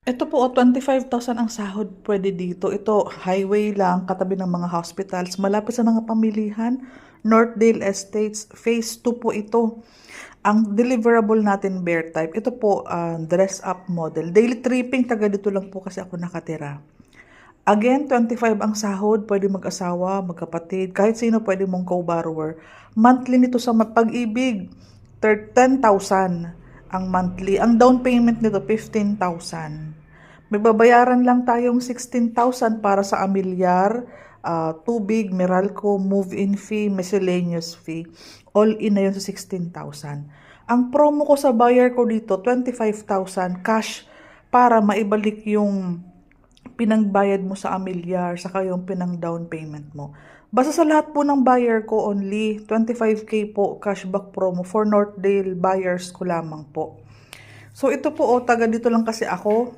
Ito po, 25,000 ang sahod pwede dito. Ito, highway lang, katabi ng mga hospitals, malapit sa mga pamilihan. Northdale Estates, phase 2 po ito. Ang deliverable natin bear type, ito po, dress up model. Daily tripping, taga dito lang po kasi ako nakatira. Again, 25 ang sahod, pwede mag-asawa, magkapatid, kahit sino pwede mong co-borrower. Monthly nito sa Pag-ibig, 10,000 ang monthly. Ang down payment nito, 15,000. May babayaran lang tayong 16,000 para sa amilyar, tubig, Meralco, move-in fee, miscellaneous fee. All in na yun sa 16,000. Ang promo ko sa buyer ko dito, 25,000 cash para maibalik yung pinangbayad mo sa amilyar, saka yung pinang down payment mo. Basta sa lahat po ng buyer ko, only 25k po cashback promo for Northdale buyers ko lamang po. So ito po, taga dito lang kasi ako.